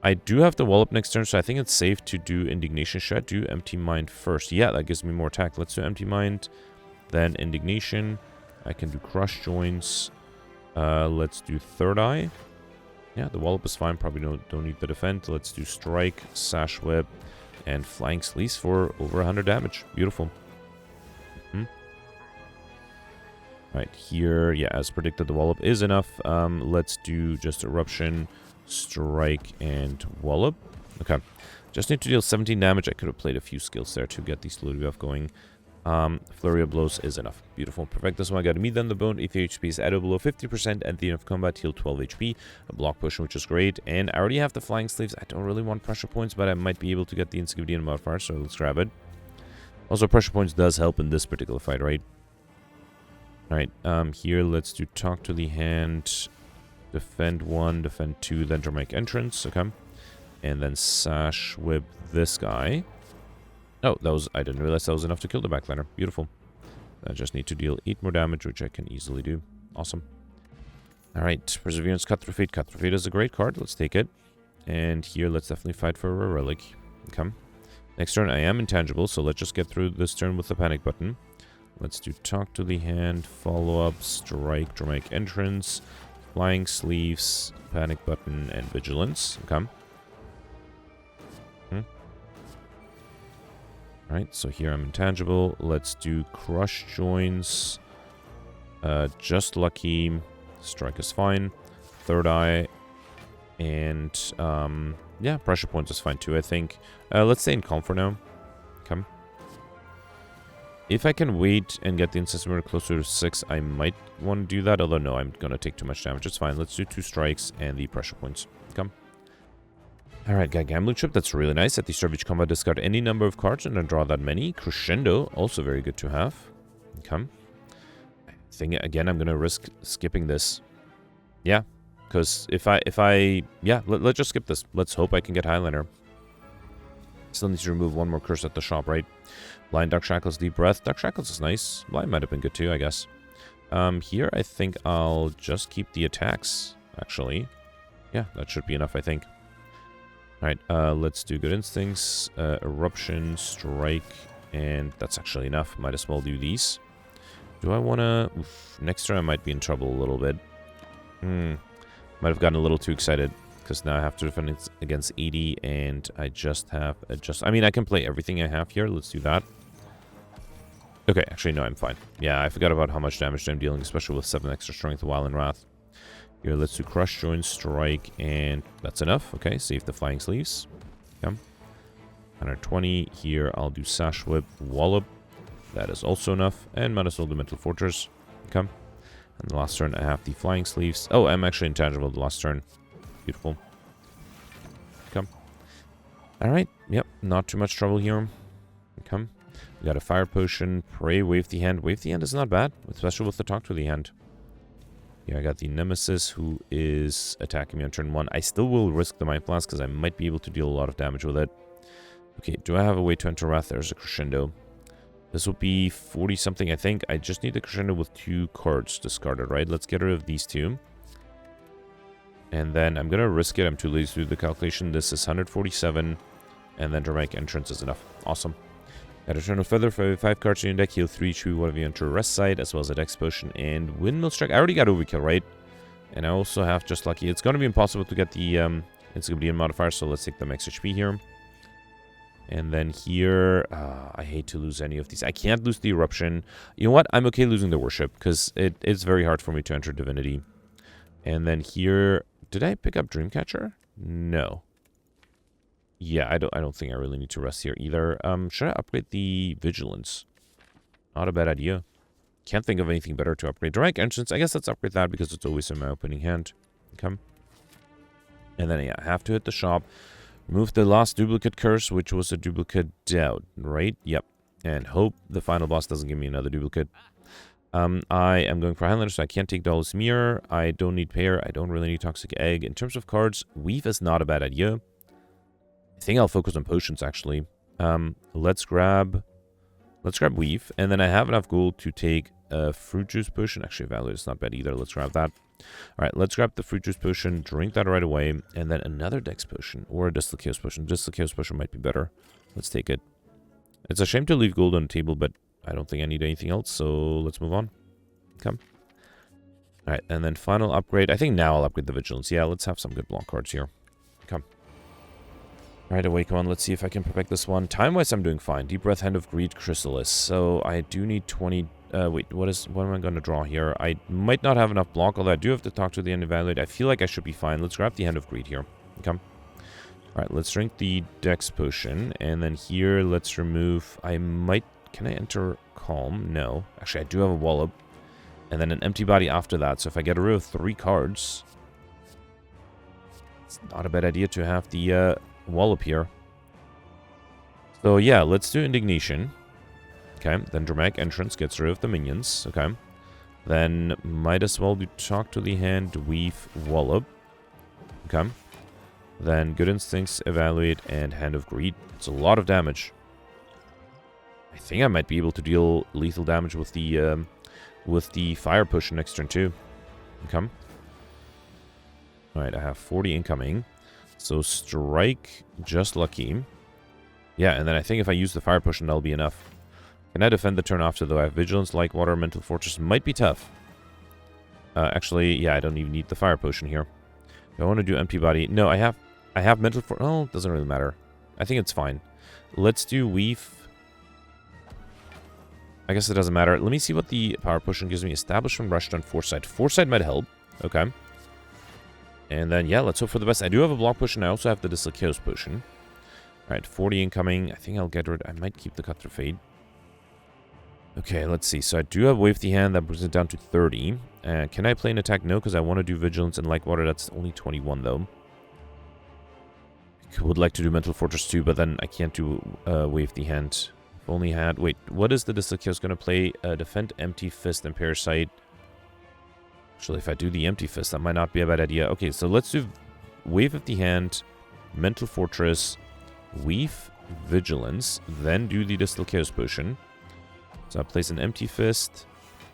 I do have the wall up next turn, so I think it's safe to do Indignation. Should I do Empty Mind first? Yeah, that gives me more attack. Let's do Empty Mind. Then Indignation. I can do Crush Joints. Let's do Third Eye. Yeah, the Wallop is fine. Probably don't need the Defend. Let's do Strike, Sash Whip, and Flying Sleece for over 100 damage. Beautiful. Right, here, yeah, as predicted, the Wallop is enough. Let's do just Eruption, Strike, and Wallop. Okay. Just need to deal 17 damage. I could have played a few skills there to get the slow debuff going. Flurry of Blows is enough. Beautiful. Perfect. This one I got to meet on the bone. If your HP is added below 50% at the end of combat, heal 12 HP. A block potion, which is great. And I already have the Flying Sleeves. I don't really want pressure points, but I might be able to get the Insignificant and modifier, so let's grab it. Also, pressure points does help in this particular fight, right? Alright, here let's do Talk to the Hand, Defend 1, Defend 2, then Dramatic Entrance, okay. And then Sash Whip this guy. Oh, I didn't realize that was enough to kill the backliner. Beautiful. I just need to deal 8 more damage, which I can easily do. Awesome. Alright, Perseverance, Cut Through Fate. Cut Through Fate is a great card, let's take it. And here, let's definitely fight for a relic. Okay. Next turn, I am intangible, so let's just get through this turn with the panic button. Let's do Talk to the Hand, Follow Up, Strike, Dramatic Entrance, Flying Sleeves, Panic Button, and Vigilance. Okay. Alright, so here I'm intangible. Let's do Crush Joints. Just Lucky. Strike is fine. Third Eye. And, yeah, Pressure Points is fine too, I think. Let's stay in Calm for now. Okay. If I can wait and get the Incessant closer to 6, I might want to do that. Although, no, I'm going to take too much damage. It's fine. Let's do 2 strikes and the pressure points. Come. Alright, got Gambling Chip. That's really nice. At the start of each combat, discard any number of cards and then draw that many. Crescendo, also very good to have. Come. I think, again, I'm going to risk skipping this. Yeah. Because let's just skip this. Let's hope I can get Highliner. Still need to remove one more curse at the shop, right? Blind, Dark Shackles, Deep Breath. Dark Shackles is nice. Blind might have been good too, I guess. Here, I think I'll just keep the attacks, actually. Yeah, that should be enough, I think. Alright, let's do Good Instincts, Eruption, Strike, and that's actually enough. Might as well do these. Do I want to... Next turn I might be in trouble a little bit. Might have gotten a little too excited. Because now I have to defend against 80, and I just have... I mean, I can play everything I have here. Let's do that. Okay, actually, no, I'm fine. Yeah, I forgot about how much damage I'm dealing, especially with 7 extra strength, Wild and Wrath. Here, let's do Crush, Join, Strike, and that's enough. Okay, save the Flying Sleeves. Okay. 120. Here, I'll do Sash Whip, Wallop. That is also enough. And might as well do Mental Fortress. Okay. And the last turn, I have the Flying Sleeves. Oh, I'm actually intangible the last turn. Beautiful. Come. Alright. Yep. Not too much trouble here. Come. We got a Fire Potion. Pray. Wave the Hand. Wave the Hand is not bad. Especially with the Talk to the Hand. Here I got the Nemesis who is attacking me on turn 1. I still will risk the Mind Blast because I might be able to deal a lot of damage with it. Okay. Do I have a way to enter Wrath? There's a Crescendo. This will be 40 something, I think. I just need the Crescendo with 2 cards discarded, right? Let's get rid of these 2. And then I'm going to risk it. I'm too lazy to do the calculation. This is 147. And then Dramatic Entrance is enough. Awesome. Got a Turn of Feather for 5 cards in your deck. Heal 3, choose whatever you enter Rest Side, as well as a Dex Potion and Windmill Strike. I already got Overkill, right? And I also have Just Lucky. It's going to be impossible to get the Insignificant modifier, so let's take the max HP here. And then here, I hate to lose any of these. I can't lose the Eruption. You know what? I'm okay losing the Worship, because it's very hard for me to enter Divinity. And then here... Did I pick up Dreamcatcher? No. Yeah, I don't think I really need to rest here either. Should I upgrade the Vigilance? Not a bad idea. Can't think of anything better to upgrade. Dramatic Entrance, I guess let's upgrade that because it's always in my opening hand. Okay. And then, yeah, I have to hit the shop. Remove the last duplicate curse, which was a duplicate doubt, right? Yep. And hope the final boss doesn't give me another duplicate. I am going for Highlander, so I can't take Doll's Mirror. I don't need Pair. I don't really need Toxic Egg. In terms of cards, Weave is not a bad idea. I think I'll focus on potions, actually. Let's grab Weave. And then I have enough gold to take a Fruit Juice Potion. Actually, Valor is not bad either. Let's grab that. Alright, let's grab the Fruit Juice Potion. Drink that right away. And then another Dex Potion. Or a Distal Chaos Potion. Distal Chaos Potion might be better. Let's take it. It's a shame to leave gold on the table, but I don't think I need anything else, so let's move on. Come. Alright, and then final upgrade. I think now I'll upgrade the Vigilance. Yeah, let's have some good block cards here. Come. Right away, come on, let's see if I can perfect this one. Time-wise, I'm doing fine. Deep Breath, Hand of Greed, Chrysalis. So I do need 20... wait, what am I going to draw here? I might not have enough block, although I do have to talk to the end evaluate. I feel like I should be fine. Let's grab the Hand of Greed here. Come. Alright, let's drink the Dex Potion. And then here, let's remove... I might... Can I enter Calm? No. Actually, I do have a Wallop. And then an Empty Body after that. So if I get rid of 3 cards... It's not a bad idea to have the... Wallop here. So yeah, let's do Indignation. Okay, then Dramatic Entrance gets rid of the minions. Okay. Then might as well do Talk to the Hand, Weave, Wallop. Okay. Then Good Instincts, Evaluate, and Hand of Greed. It's a lot of damage. I think I might be able to deal lethal damage with the Fire Push next turn too. Okay. Alright, I have 40 incoming. So Strike, just lucky. Yeah, and then I think if I use the Fire Potion, that'll be enough. Can I defend the turn after, though? I have Vigilance, Like Water, Mental Fortress. Might be tough. Actually, yeah, I don't even need the Fire Potion here. Do I want to do Empty Body? No, I have Mental Fortress. Oh, it doesn't really matter. I think it's fine. Let's do Weave. I guess it doesn't matter. Let me see what the Power Potion gives me. Establishment, Rushdown, Foresight. Foresight might help. Okay. And then, yeah, let's hope for the best. I do have a Block Potion. I also have the Distal Chaos Potion. Alright, 40 incoming. I think I'll get rid... I might keep the Cut Through Fade. Okay, let's see. So I do have Wave the Hand. That brings it down to 30. Can I play an attack? No, because I want to do Vigilance and Like Water. That's only 21, though. I would like to do Mental Fortress too, but then I can't do Wave the Hand. I've only had... Wait, what is the Distal Chaos going to play? Defend, Empty Fist, and Parasite. Actually, if I do the Empty Fist, that might not be a bad idea. Okay, so let's do Wave of the Hand, Mental Fortress, Weave, Vigilance, then do the Distal Chaos Potion. So I'll place an Empty Fist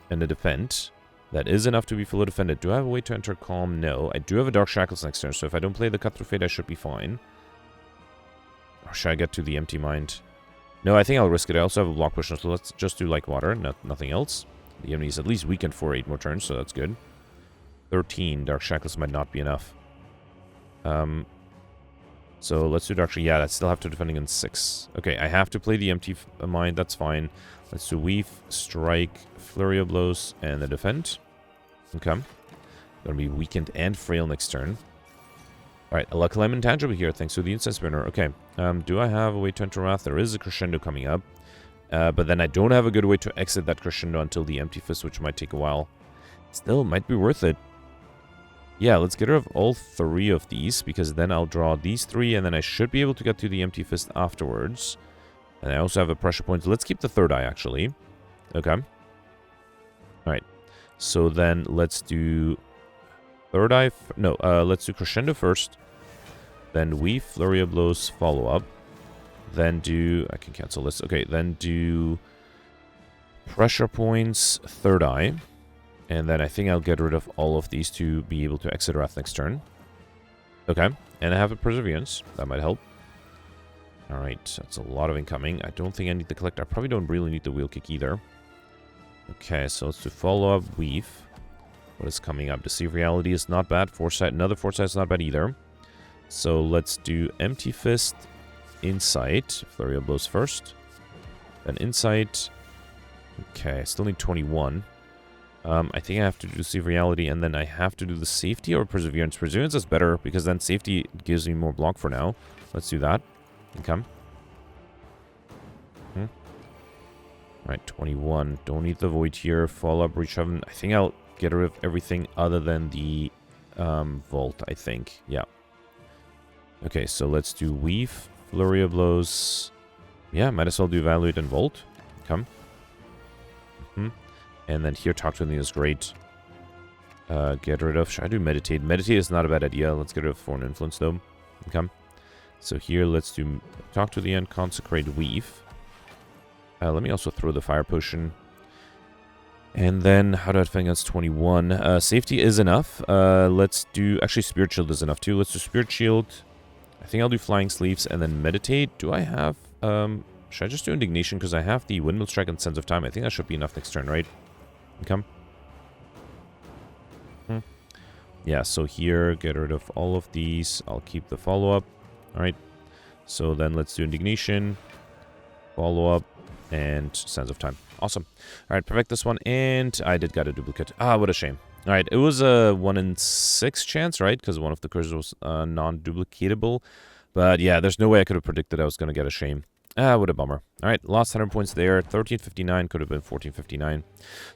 and a Defend. That is enough to be fully defended. Do I have a way to enter Calm? No. I do have a Dark Shackles next turn, so if I don't play the Cut Through Fate, I should be fine. Or should I get to the Empty Mind? No, I think I'll risk it. I also have a Block Potion, so let's just do Like Water, nothing else. The enemy is at least weakened for 8 more turns, so that's good. 13. Dark Shackles might not be enough. So let's do Dark Shackles. Yeah, I still have to defend against 6. Okay, I have to play the Empty Mind. That's fine. Let's do Weave, Strike, Flurry of Blows, and the Defend. Okay. Gonna be weakened and frail next turn. Alright, a Lucky Lemon Tangible here, thanks to the Incense Spinner. Okay, do I have a way to enter Wrath? There is a Crescendo coming up. But then I don't have a good way to exit that Crescendo until the Empty Fist, which might take a while. Still, might be worth it. Yeah, let's get rid of all 3 of these, because then I'll draw these 3, and then I should be able to get to the Empty Fist afterwards. And I also have a Pressure Point. Let's keep the Third Eye, actually. Okay. Alright. So then, let's do Third Eye... No, let's do Crescendo first. Then Weave, Flurry of Blows, follow up. Then do... I can cancel this. Okay, then do Pressure Points, Third Eye. And then I think I'll get rid of all of these to be able to exit Wrath next turn. Okay. And I have a Perseverance. That might help. Alright, that's a lot of incoming. I don't think I need the Collect. I probably don't really need the Wheel Kick either. Okay, so let's do Follow Up, Weave. What is coming up? Deceive Reality is not bad. Foresight, another Foresight is not bad either. So let's do Empty Fist, Insight. Flurry of Blows first. Then Insight. Okay, I still need 21. I think I have to do Deceive Reality, and then I have to do the Safety or Perseverance. Perseverance is better, because then Safety gives me more block for now. Let's do that. Okay. Alright, 21. Don't need the Void here. Follow up, Reach Heaven. I think I'll get rid of everything other than the Vault, I think. Yeah. Okay, so let's do Weave, Flurry of Blows. Yeah, might as well do Evaluate and Vault. Okay. And then here, Talk to Me is great. Get rid of... Should I do Meditate? Meditate is not a bad idea. Let's get rid of Foreign Influence, though. Okay. So here, let's do Talk to the End, Consecrate, Weave. Let me also throw the Fire Potion. And then, how do I defend against 21? Safety is enough. Let's do... Actually, Spirit Shield is enough, too. Let's do Spirit Shield. I think I'll do Flying Sleeves and then Meditate. Do I have... Should I just do Indignation? Because I have the Windmill Strike and Sense of Time. I think that should be enough next turn, right? Okay. Yeah, so here, get rid of all of these. I'll keep the follow-up. All right. So then let's do Indignation, follow-up, and Sense of Time. Awesome. All right, perfect this one. And I did get a duplicate. Ah, what a shame. All right, it was a 1 in 6 chance, right? Because one of the curses was non-duplicatable. But yeah, there's no way I could have predicted I was going to get a shame. Ah, what a bummer. All right, lost 100 points there. 1359 could have been 1459.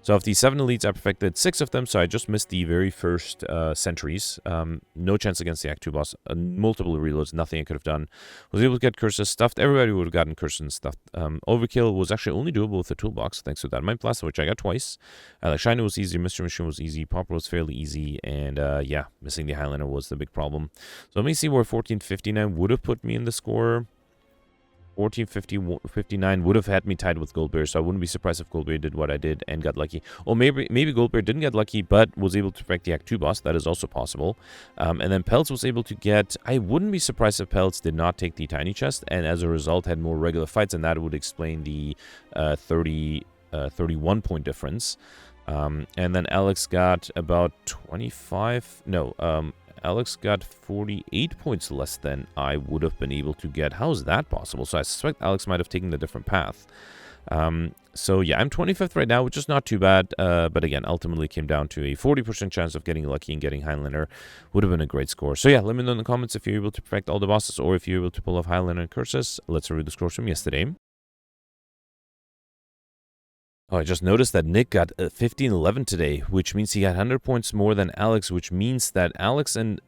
So of the 7 elites, I perfected 6 of them. So I just missed the very first sentries. No chance against the Act 2 boss. Multiple reloads, nothing I could have done. Was able to get curses stuffed. Everybody would have gotten curses stuffed. Overkill was actually only doable with the toolbox, thanks to that Mind Blast, which I got twice. Like Shiny was easy, Mystery Machine was easy, Popper was fairly easy, and yeah, missing the Highlander was the big problem. So let me see where 1459 would have put me in the score. 1459 would have had me tied with Goldbear, so I wouldn't be surprised if Goldbear did what I did and got lucky. Or maybe Goldbear didn't get lucky, but was able to perfect the Act 2 boss. That is also possible. And then Peltz was able to get... I wouldn't be surprised if Peltz did not take the Tiny Chest, and as a result had more regular fights, and that would explain the 31 point difference. And then Alex got about 25... No, Alex got 48 points less than I would have been able to get. How is that possible? So I suspect Alex might have taken a different path. So yeah, I'm 25th right now, which is not too bad. But again, ultimately came down to a 40% chance of getting lucky and getting Highlander. Would have been a great score. So yeah, let me know in the comments if you're able to perfect all the bosses or if you're able to pull off Highlander and curses. Let's review the scores from yesterday. Oh, I just noticed that Nick got 1511 today, which means he got 100 points more than Alex, which means that Alex and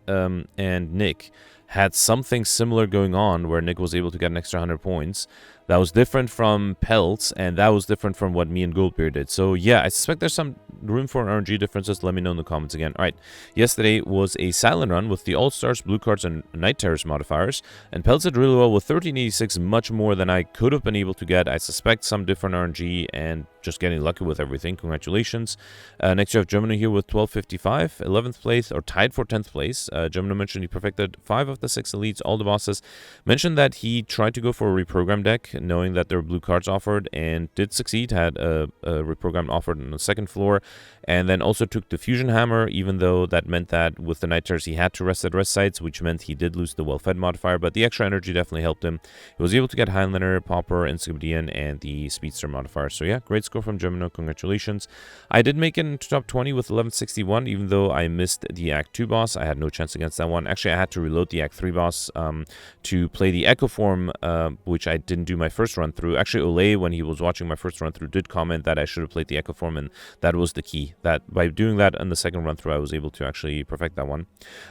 Nick had something similar going on where Nick was able to get an extra 100 points. That was different from Peltz, and that was different from what me and Goldbeard did. So yeah, I suspect there's some room for RNG differences. Let me know in the comments again. All right, yesterday was a silent run with the All-Stars, Blue Cards, and Night Terrors modifiers. And Peltz did really well with 1386, much more than I could have been able to get. I suspect some different RNG and just getting lucky with everything. Congratulations. Next you have Gemini here with 1255, 11th place, or tied for 10th place. Gemini mentioned he perfected 5 of the 6 elites, all the bosses. Mentioned that he tried to go for a reprogram deck, knowing that there were blue cards offered, and did succeed, had a reprogram offered on the second floor, and then also took the Fusion Hammer, even though that meant that with the Night Terrors he had to rest at rest sites, which meant he did lose the Well-Fed modifier, but the extra energy definitely helped him. He was able to get Highlander, Popper, Encyclopedian, and the Speedster modifier. So yeah, great score from Gemini, congratulations. I did make it into top 20 with 1161, even though I missed the Act 2 boss. I had no chance against that one. Actually, I had to reload the Act 3 boss to play the Echo Form, which I didn't do my first run through. Actually, Olay, when he was watching my first run through, did comment that I should have played the Echo Form, and that was the key. That by doing that in the second run through, I was able to actually perfect that one.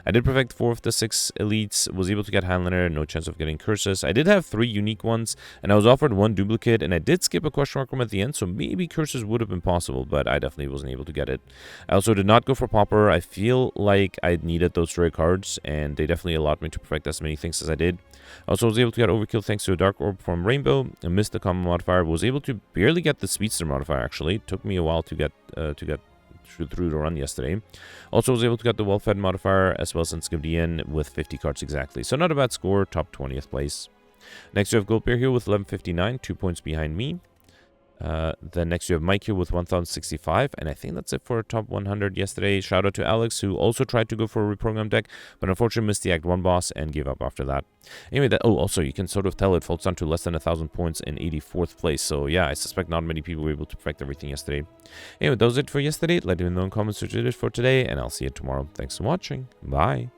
I did perfect 4 of the 6 elites, was able to get Highlander, no chance of getting curses. I did have 3 unique ones, and I was offered 1 duplicate, and I did skip a question mark room at the end, so maybe curses would have been possible, but I definitely wasn't able to get it. I also did not go for Popper. I feel like I needed those rare cards, and they definitely allowed me to perfect as many things as I did. I also was able to get Overkill thanks to a Dark Orb from Rainbow. I missed the Common modifier. Was able to barely get the Speedster modifier, actually. It took me a while to get through the run yesterday. Also was able to get the Well-Fed modifier as well as Encyclopedian with 50 cards exactly. So not a bad score, top 20th place. Next you have Goldbear here with 1159, 2 points behind me. Then next you have Mike here with 1065, and I think that's it for top 100 yesterday. Shout out to Alex, who also tried to go for a reprogram deck, but unfortunately missed the Act 1 boss and gave up after that. Anyway, also you can sort of tell it falls down to less than 1,000 points in 84th place, so yeah, I suspect not many people were able to perfect everything yesterday. Anyway, that was it for yesterday. Let me know in the comments what you did for today, and I'll see you tomorrow. Thanks for watching. Bye.